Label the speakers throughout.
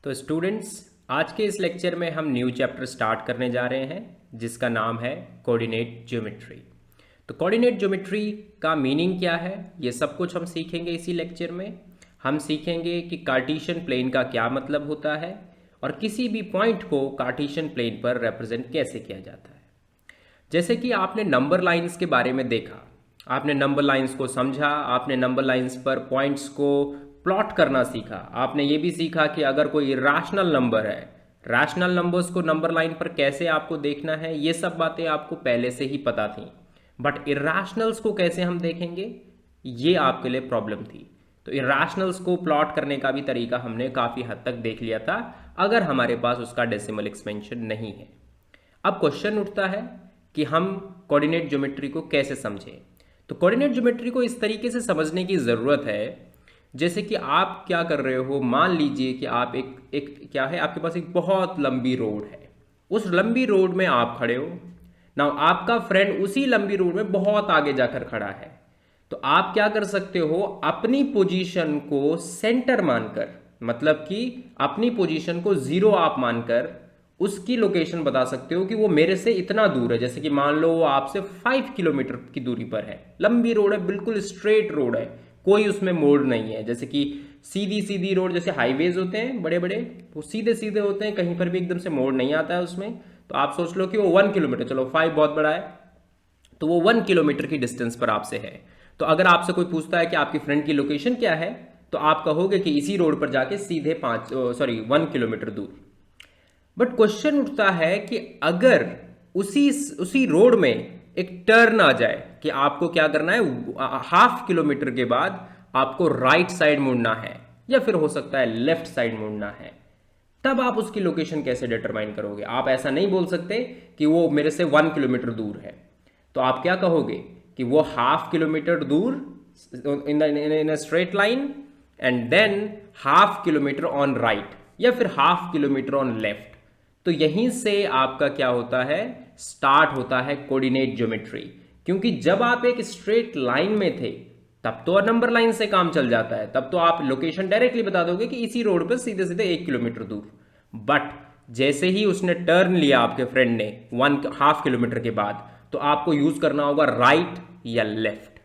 Speaker 1: तो स्टूडेंट्स, आज के इस लेक्चर में हम न्यू चैप्टर स्टार्ट करने जा रहे हैं जिसका नाम है कोऑर्डिनेट ज्योमेट्री। तो कोऑर्डिनेट ज्योमेट्री का मीनिंग क्या है, ये सब कुछ हम सीखेंगे इसी लेक्चर में। हम सीखेंगे कि कार्टेशियन प्लेन का क्या मतलब होता है और किसी भी पॉइंट को कार्टेशियन प्लेन पर रिप्रेजेंट कैसे किया जाता है। जैसे कि आपने नंबर लाइंस के बारे में देखा, आपने नंबर लाइंस को समझा, आपने नंबर लाइंस पर पॉइंट्स को प्लॉट करना सीखा। आपने ये भी सीखा कि अगर कोई इरेशनल नंबर है, रैशनल नंबर्स को नंबर लाइन पर कैसे आपको देखना है, ये सब बातें आपको पहले से ही पता थी। बट इरेशनल्स को कैसे हम देखेंगे, ये आपके लिए प्रॉब्लम थी। तो इरेशनल्स को प्लॉट करने का भी तरीका हमने काफ़ी हद तक देख लिया था, अगर हमारे पास उसका डेसिमल एक्सपेंशन नहीं है। अब क्वेश्चन उठता है कि हम कोऑर्डिनेट ज्योमेट्री को कैसे समझें। तो कोऑर्डिनेट ज्योमेट्री को इस तरीके से समझने की ज़रूरत है, जैसे कि आप क्या कर रहे हो, मान लीजिए कि आप एक क्या है, आपके पास एक बहुत लंबी रोड है। उस लंबी रोड में आप खड़े हो ना, आपका फ्रेंड उसी लंबी रोड में बहुत आगे जाकर खड़ा है। तो आप क्या कर सकते हो, अपनी पोजीशन को सेंटर मानकर, मतलब कि अपनी पोजीशन को 0 आप मानकर उसकी लोकेशन बता सकते हो कि वो मेरे से इतना दूर है। जैसे कि मान लो वो आपसे 5 किलोमीटर की दूरी पर है, लंबी रोड है, बिल्कुल स्ट्रेट रोड है, कोई उसमें मोड़ नहीं है। जैसे कि सीधी सीधी रोड, जैसे हाईवेज होते हैं बड़े बड़े, वो सीधे सीधे होते हैं, कहीं पर भी एकदम से मोड़ नहीं आता है उसमें। तो आप सोच लो कि वो 1 किलोमीटर, चलो 5 बहुत बड़ा है, तो वो 1 किलोमीटर की डिस्टेंस पर आपसे है। तो अगर आपसे कोई पूछता है कि आपकी फ्रेंड की लोकेशन क्या है, तो आप कहोगे कि इसी रोड पर जाके सीधे 1 किलोमीटर दूर। बट क्वेश्चन उठता है कि अगर उसी उसी रोड में एक टर्न आ जाए कि आपको क्या करना है, 1/2 किलोमीटर के बाद आपको राइट साइड मुड़ना है या फिर हो सकता है लेफ्ट साइड मुड़ना है, तब आप उसकी लोकेशन कैसे डिटरमाइन करोगे। आप ऐसा नहीं बोल सकते कि वो मेरे से 1 किलोमीटर दूर है। तो आप क्या कहोगे कि वो 1/2 किलोमीटर दूर in a straight line and then 1/2 kilometre on right या फिर 1/2 किलोमीटर ऑन लेफ्ट। तो यहीं से आपका क्या होता है, स्टार्ट होता है कोऑर्डिनेट ज्योमेट्री। क्योंकि जब आप एक स्ट्रेट लाइन में थे तब तो नंबर लाइन से काम चल जाता है, तब तो आप लोकेशन डायरेक्टली बता दोगे कि इसी रोड पर सीधे सीधे 1 किलोमीटर दूर। बट जैसे ही उसने टर्न लिया आपके फ्रेंड ने 1/2 किलोमीटर के बाद, तो आपको यूज करना होगा राइट या लेफ्ट।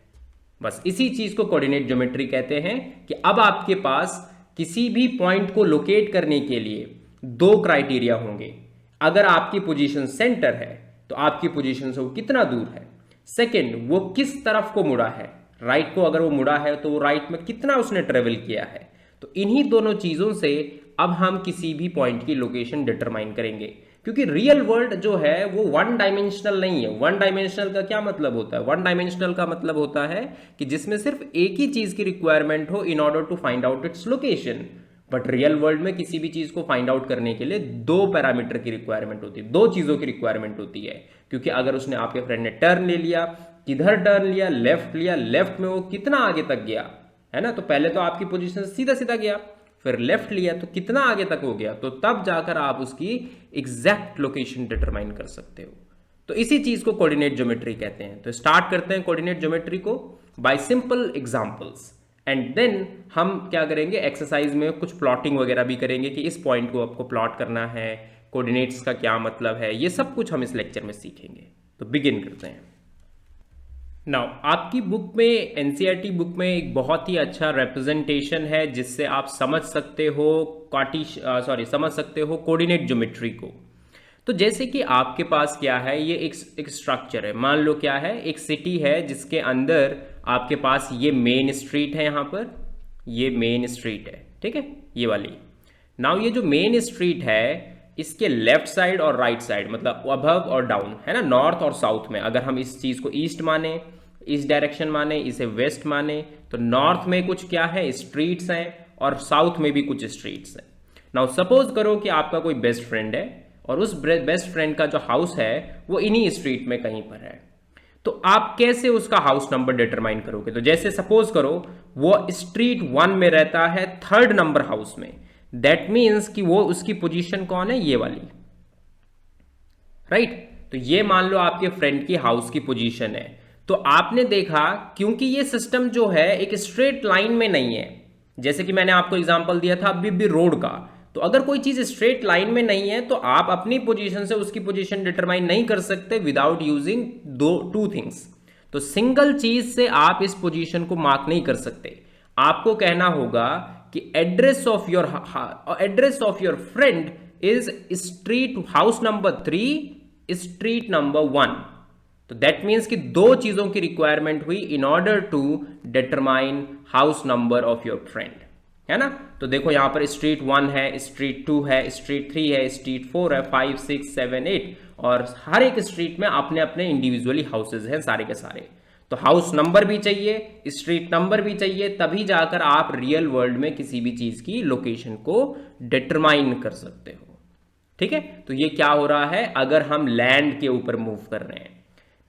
Speaker 1: बस इसी चीज को कोऑर्डिनेट ज्योमेट्री कहते हैं कि अब आपके पास किसी भी पॉइंट को लोकेट करने के लिए 2 क्राइटेरिया होंगे। अगर आपकी पोजीशन सेंटर है तो आपकी पोजीशन से वो कितना दूर है। सेकंड, वो किस तरफ को मुड़ा है, राइट को अगर वो मुड़ा है तो वो राइट में कितना उसने ट्रेवल किया है। तो इन्हीं दोनों चीजों से अब हम किसी भी पॉइंट की लोकेशन डिटरमाइन करेंगे। क्योंकि रियल वर्ल्ड जो है वो 1 डायमेंशनल नहीं है। 1 डायमेंशनल का क्या मतलब होता है, 1 डायमेंशनल का मतलब होता है कि जिसमें सिर्फ एक ही चीज की रिक्वायरमेंट हो in order to find out its location. But real world में किसी भी चीज को फाइंड आउट करने के लिए 2 पैरामीटर की रिक्वायरमेंट होती है, 2 चीजों की रिक्वायरमेंट होती है। क्योंकि अगर उसने, आपके फ्रेंड ने टर्न ले लिया, किधर टर्न लिया, लेफ्ट में वो कितना आगे तक गया, है ना। तो पहले तो आपकी पोजीशन से सीधा सीधा गया, फिर लेफ्ट लिया तो कितना आगे तक हो गया, तो तब जाकर आप उसकी एग्जैक्ट लोकेशन डिटरमाइन कर सकते हो। तो इसी चीज को कोऑर्डिनेट ज्योमेट्री कहते हैं। तो स्टार्ट करते हैं कोऑर्डिनेट ज्योमेट्री को by simple examples, and then हम क्या करेंगे, एक्सरसाइज में कुछ प्लॉटिंग वगैरह भी करेंगे कि इस पॉइंट को आपको प्लॉट करना है, कोऑर्डिनेट्स का क्या मतलब है, ये सब कुछ हम इस लेक्चर में सीखेंगे। तो बिगिन करते हैं। नाउ आपकी बुक में, एनसीईआरटी बुक में एक बहुत ही अच्छा रिप्रेजेंटेशन है जिससे आप समझ सकते हो समझ सकते हो कोऑर्डिनेट ज्योमेट्री को। तो जैसे कि आपके पास क्या है, ये एक स्ट्रक्चर है। मान लो क्या है, एक सिटी है जिसके अंदर आपके पास ये मेन स्ट्रीट है, यहाँ पर ये मेन स्ट्रीट है, ठीक है, ये वाली। नाउ ये जो मेन स्ट्रीट है, इसके लेफ्ट साइड और राइट साइड, मतलब अबव और डाउन, है ना, नॉर्थ और साउथ में, अगर हम इस चीज को ईस्ट माने, इस डायरेक्शन माने, इसे वेस्ट माने, तो नॉर्थ में कुछ क्या है, स्ट्रीट्स हैं, और साउथ में भी कुछ स्ट्रीट्स हैं। नाउ सपोज करो कि आपका कोई बेस्ट फ्रेंड है और उस बेस्ट फ्रेंड का जो हाउस है वो इन्हीं स्ट्रीट में कहीं पर है। तो आप कैसे उसका हाउस नंबर डिटरमाइन करोगे। तो जैसे सपोज करो वो स्ट्रीट 1 में रहता है, 3rd नंबर हाउस में, दैट मीन्स कि वो, उसकी पोजीशन कौन है, ये वाली, राइट। तो ये मान लो आपके फ्रेंड की हाउस की पोजीशन है। तो आपने देखा, क्योंकि ये सिस्टम जो है एक स्ट्रेट लाइन में नहीं है, जैसे कि मैंने आपको एग्जांपल दिया था अभी भी रोड का, तो तो अगर कोई चीज स्ट्रेट लाइन में नहीं है तो आप अपनी पोजीशन से उसकी पोजीशन डिटरमाइन नहीं कर सकते विदाउट यूजिंग टू थिंग्स। तो सिंगल चीज से आप इस पोजीशन को मार्क नहीं कर सकते। आपको कहना होगा कि address of your friend is street house number 3 street number 1। तो दैट मीन्स कि दो चीजों की रिक्वायरमेंट हुई in order to determine house number of your friend, है ना। तो देखो यहां पर स्ट्रीट 1 है, स्ट्रीट 2 है, स्ट्रीट 3 है, स्ट्रीट 4 है, 5 6 7 8 और हर एक स्ट्रीट में अपने अपने इंडिविजुअली हाउसेज हैं सारे के सारे। तो हाउस नंबर भी चाहिए, स्ट्रीट नंबर भी चाहिए, तभी जाकर आप रियल वर्ल्ड में किसी भी चीज की लोकेशन को डिटरमाइन कर सकते हो। ठीक है, तो ये क्या हो रहा है अगर हम लैंड के ऊपर मूव कर रहे हैं।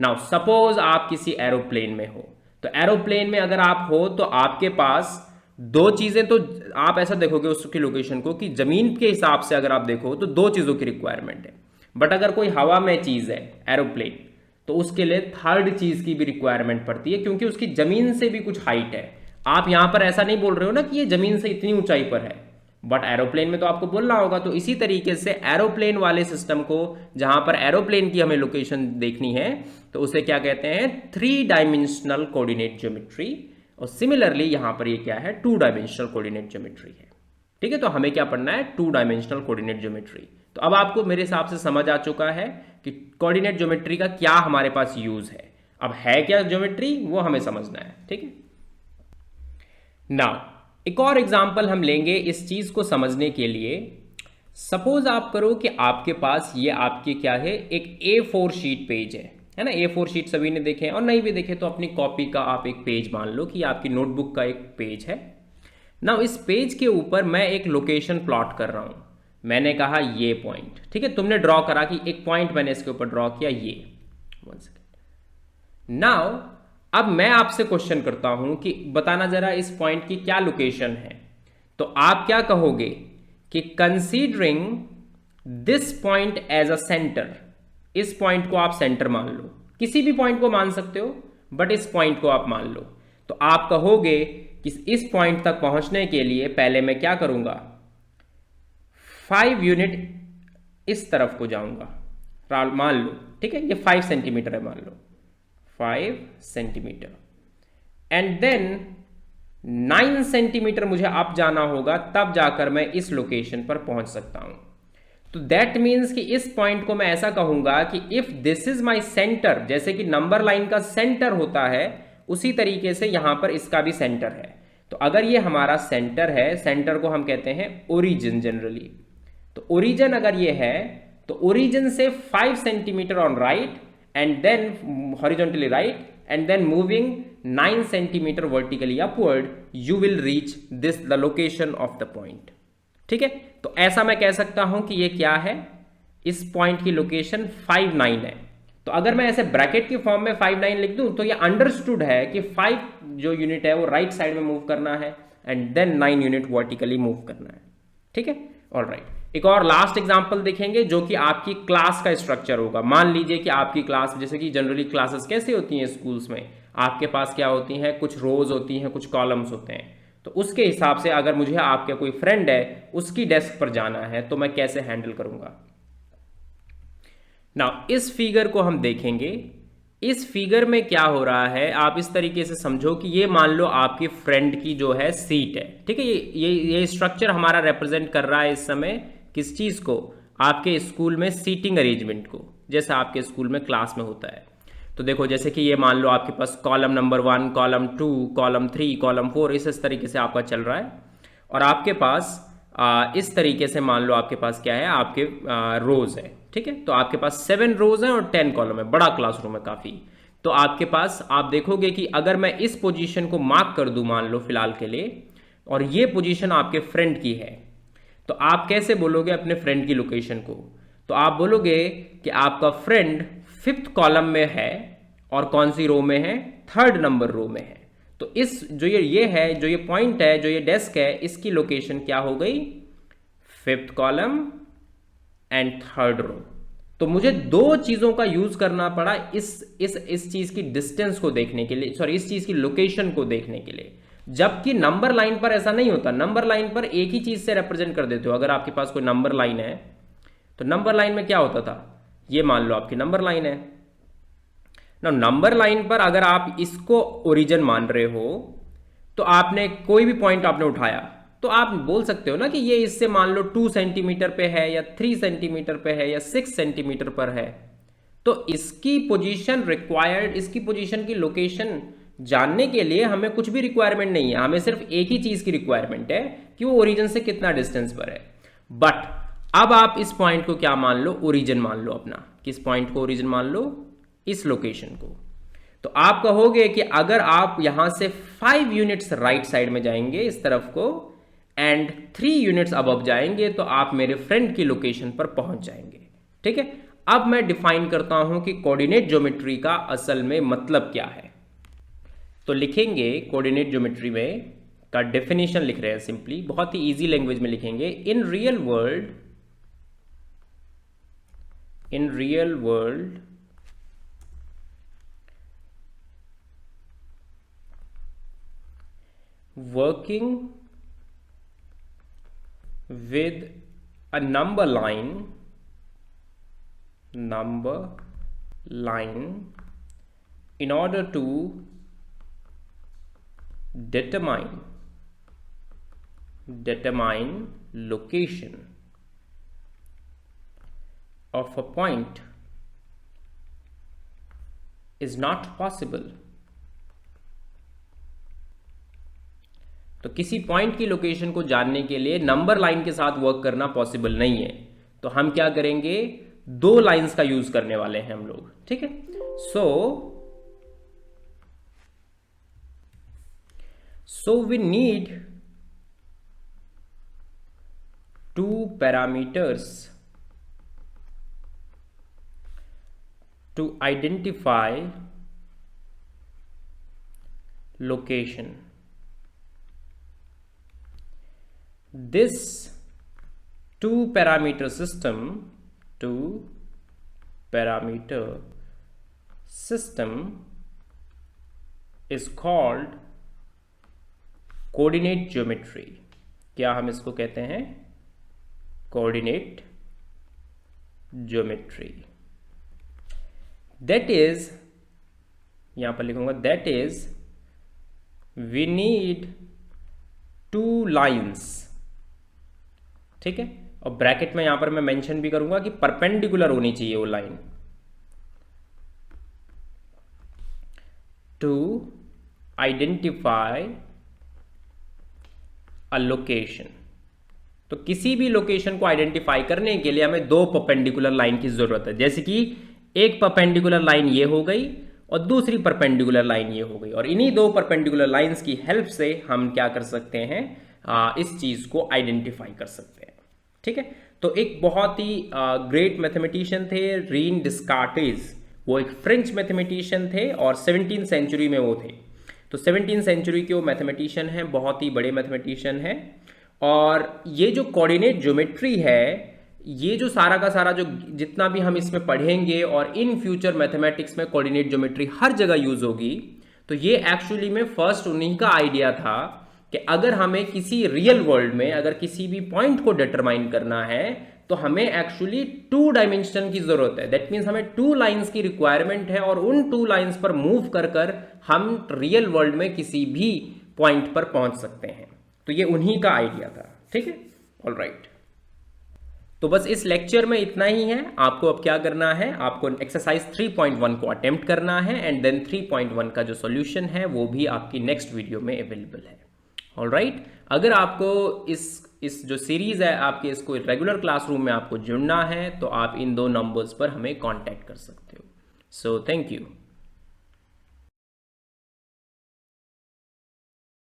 Speaker 1: नाउ सपोज आप किसी एरोप्लेन में हो, तो एरोप्लेन में अगर आप हो तो आपके पास दो चीजें, तो आप ऐसा देखोगे उसकी लोकेशन को कि जमीन के हिसाब से अगर आप देखो तो दो चीजों की रिक्वायरमेंट है। बट अगर कोई हवा में चीज है एरोप्लेन, तो उसके लिए थर्ड चीज की भी रिक्वायरमेंट पड़ती है, क्योंकि उसकी जमीन से भी कुछ हाइट है। आप यहां पर ऐसा नहीं बोल रहे हो ना कि ये जमीन से इतनी ऊंचाई पर है, बट एरोप्लेन में तो आपको बोलना होगा। तो इसी तरीके से एरोप्लेन वाले सिस्टम को, जहां पर एरोप्लेन की हमें लोकेशन देखनी है, तो उसे क्या कहते हैं, 3 डायमेंशनल कोऑर्डिनेट ज्योमेट्री। और सिमिलरली यहां पर ये क्या है, 2 डायमेंशनल कोऑर्डिनेट ज्योमेट्री है। ठीक है, तो हमें क्या पढ़ना है, 2 डायमेंशनल कोऑर्डिनेट ज्योमेट्री। तो अब आपको मेरे हिसाब से समझ आ चुका है कि कोऑर्डिनेट ज्योमेट्री का क्या हमारे पास यूज है। अब है क्या ज्योमेट्री वो हमें समझना है। ठीक है, नाउ एक और एग्जांपल हम लेंगे इस चीज को समझने के लिए। सपोज आप करो कि आपके पास ये आपके क्या है, एक A4 शीट पेज है ना। A4 शीट सभी ने देखे हैं, और नहीं भी देखे तो अपनी कॉपी का आप एक पेज मान लो कि आपकी नोटबुक का एक पेज है ना। इस पेज के ऊपर मैं एक लोकेशन प्लॉट कर रहा हूं। मैंने कहा ये पॉइंट, ठीक है, तुमने ड्रॉ करा कि एक पॉइंट मैंने इसके ऊपर ड्रॉ किया, ये 1 सेकेंड। नाउ अब मैं आपसे क्वेश्चन करता हूं कि बताना जरा इस पॉइंट की क्या लोकेशन है। तो आप क्या कहोगे कि considering this point as a centre, इस पॉइंट को आप सेंटर मान लो, किसी भी पॉइंट को मान सकते हो बट इस पॉइंट को आप मान लो। तो आप कहोगे कि इस पॉइंट तक पहुंचने के लिए पहले मैं क्या करूंगा, 5 यूनिट इस तरफ को जाऊंगा, मान लो, ठीक है, ये 5 सेंटीमीटर है, मान लो 5 सेंटीमीटर, एंड देन 9 सेंटीमीटर मुझे अप जाना होगा, तब जाकर मैं इस लोकेशन पर पहुंच सकता हूं। तो दैट मीन्स कि इस पॉइंट को मैं ऐसा कहूंगा कि if this is my centre, जैसे कि नंबर लाइन का सेंटर होता है उसी तरीके से यहां पर इसका भी सेंटर है। तो अगर ये हमारा सेंटर है, सेंटर को हम कहते हैं ओरिजिन जनरली। तो ओरिजिन अगर ये है तो ओरिजिन से 5 centimetre on right and then horizontally right and then moving 9 centimetre vertically upward, you will reach this the location of the point. ठीक है, तो ऐसा मैं कह सकता हूं कि ये क्या है, इस पॉइंट की लोकेशन 5 9 है। तो अगर मैं ऐसे ब्रैकेट की फॉर्म में 5 9 लिख दूं तो ये अंडरस्टूड है कि 5 जो यूनिट है वो राइट साइड में मूव करना है and then 9 unit vertically move करना है। ठीक है, ऑलराइट। एक और लास्ट एग्जांपल देखेंगे जो कि आपकी क्लास का स्ट्रक्चर होगा। मान लीजिए कि आपकी क्लास, जैसे कि जनरली क्लासेस कैसे होती हैं स्कूल्स में, आपके पास क्या होती हैं, कुछ रोज होती हैं, कुछ कॉलम्स होते हैं। तो उसके हिसाब से अगर मुझे आपका कोई फ्रेंड है उसकी डेस्क पर जाना है तो मैं कैसे हैंडल करूंगा। नाउ इस फिगर को हम देखेंगे। इस फिगर में क्या हो रहा है, आप इस तरीके से समझो कि ये मान लो आपकी फ्रेंड की जो है सीट है। ठीक है, ये स्ट्रक्चर हमारा रिप्रेजेंट कर रहा है इस समय किस चीज को, आपके स्कूल में सीटिंग अरेंजमेंट को, जैसा आपके स्कूल में क्लास में होता है। तो देखो जैसे कि ये मान लो आपके पास column number 1, column 2, column 3, column 4 इस तरीके से आपका चल रहा है। और आपके पास इस तरीके से मान लो आपके पास क्या है, आपके रोज है। ठीक है, तो आपके पास 7 रोज है और 10 कॉलम है, बड़ा क्लासरूम है काफी। तो आपके पास आप देखोगे कि अगर मैं इस पोजीशन को मार्क कर दूं मान लो फिलहाल के लिए, और ये पोजीशन आपके फ्रेंड की है, तो आप कैसे बोलोगे अपने फ्रेंड की लोकेशन को। तो आप बोलोगे कि आपका फ्रेंड 5th कॉलम में है और कौन सी रो में है, 3rd नंबर रो में है। तो इस जो ये है, जो ये पॉइंट है, जो ये डेस्क है, इसकी लोकेशन क्या हो गई, 5th कॉलम एंड 3rd रो। तो मुझे दो चीजों का यूज करना पड़ा इस चीज की डिस्टेंस को देखने के लिए, सॉरी इस चीज की लोकेशन को देखने के लिए। जबकि नंबर लाइन पर ऐसा नहीं होता। नंबर लाइन पर एक ही चीज से रिप्रेजेंट कर देते हो। अगर आपके पास कोई नंबर लाइन है तो नंबर लाइन में क्या होता था, ये मान लो आपकी नंबर लाइन है ना। नंबर लाइन पर अगर आप इसको ओरिजिन मान रहे हो तो आपने कोई भी पॉइंट आपने उठाया तो आप बोल सकते हो ना कि ये इससे मान लो 2 सेंटीमीटर पे है या 3 सेंटीमीटर पे है या 6 सेंटीमीटर पर है। तो इसकी पोजीशन रिक्वायर्ड, इसकी पोजीशन की लोकेशन जानने के लिए हमें कुछ भी रिक्वायरमेंट नहीं है, हमें सिर्फ एक ही चीज की रिक्वायरमेंट है कि वो ओरिजिन से कितना डिस्टेंस पर है। बट अब आप इस पॉइंट को क्या मान लो, ओरिजिन मान लो अपना। किस पॉइंट को ओरिजिन मान लो, इस लोकेशन को। तो आप कहोगे कि अगर आप यहां से 5 यूनिट्स राइट साइड में जाएंगे इस तरफ को एंड 3 यूनिट्स अबव जाएंगे तो आप मेरे फ्रेंड की लोकेशन पर पहुंच जाएंगे। ठीक है, अब मैं डिफाइन करता हूं कि कोऑर्डिनेट ज्योमेट्री का असल में मतलब क्या है। तो लिखेंगे कोऑर्डिनेट ज्योमेट्री में का डेफिनेशन लिख रहे हैं सिंपली, बहुत ही इजी लैंग्वेज में लिखेंगे। In real world working with a number line in order to determine location of a point is not possible। तो किसी पॉइंट की लोकेशन को जानने के लिए नंबर लाइन के साथ वर्क करना पॉसिबल नहीं है। तो हम क्या करेंगे, 2 लाइंस का यूज करने वाले हैं हम लोग। ठीक है, so we need 2 parameters to identify location. This 2-parameter system is called coordinate geometry। क्या हम इसको कहते हैं, coordinate geometry। That is, यहां पर लिखूंगा, that is we need 2 lines। ठीक है, और ब्रैकेट में यहां पर मैं मेंशन भी करूंगा कि परपेंडिकुलर होनी चाहिए वो line, to identify a location. तो किसी भी लोकेशन को आइडेंटिफाई करने के लिए हमें 2 परपेंडिकुलर लाइन की जरूरत है। जैसे कि एक परपेंडिकुलर लाइन ये हो गई और दूसरी परपेंडिकुलर लाइन ये हो गई, और इन्हीं 2 परपेंडिकुलर लाइंस की हेल्प से हम क्या कर सकते हैं, इस चीज को आइडेंटिफाई कर सकते हैं। ठीक है, तो एक बहुत ही ग्रेट मैथमेटिशियन थे रीन डिस्कार्टेज। वो एक फ्रेंच मैथमेटिशियन थे और 17th सेंचुरी में वो थे। तो 17th सेंचुरी के वो मैथमेटिशियन हैं, बहुत ही बड़े मैथमेटिशियन हैं। और ये जो कोऑर्डिनेट ज्योमेट्री है, ये जो सारा का सारा जो जितना भी हम इसमें पढ़ेंगे और इन फ्यूचर मैथमेटिक्स में कोऑर्डिनेट ज्योमेट्री हर जगह यूज होगी। तो ये एक्चुअली में फर्स्ट उन्हीं का आइडिया था कि अगर हमें किसी रियल वर्ल्ड में अगर किसी भी पॉइंट को डिटरमाइन करना है तो हमें एक्चुअली 2 डायमेंशन की जरूरत है। दैट मीन्स हमें 2 लाइंस की रिक्वायरमेंट है और उन 2 लाइंस पर मूव कर हम रियल वर्ल्ड में किसी भी पॉइंट पर पहुंच सकते हैं। तो ये उन्हीं का आइडिया था। ठीक है, ऑलराइट। तो बस इस लेक्चर में इतना ही है। आपको अब क्या करना है, आपको एक्सरसाइज 3.1 को अटेम्प्ट करना है एंड देन 3.1 का जो सॉल्यूशन है वो भी आपकी नेक्स्ट वीडियो में अवेलेबल है। ऑलराइट, अगर आपको इस जो सीरीज है आपके इसको रेगुलर क्लासरूम में आपको जुड़ना है तो आप इन 2 नंबर्स पर हमें कांटेक्ट कर सकते हो। So thank you.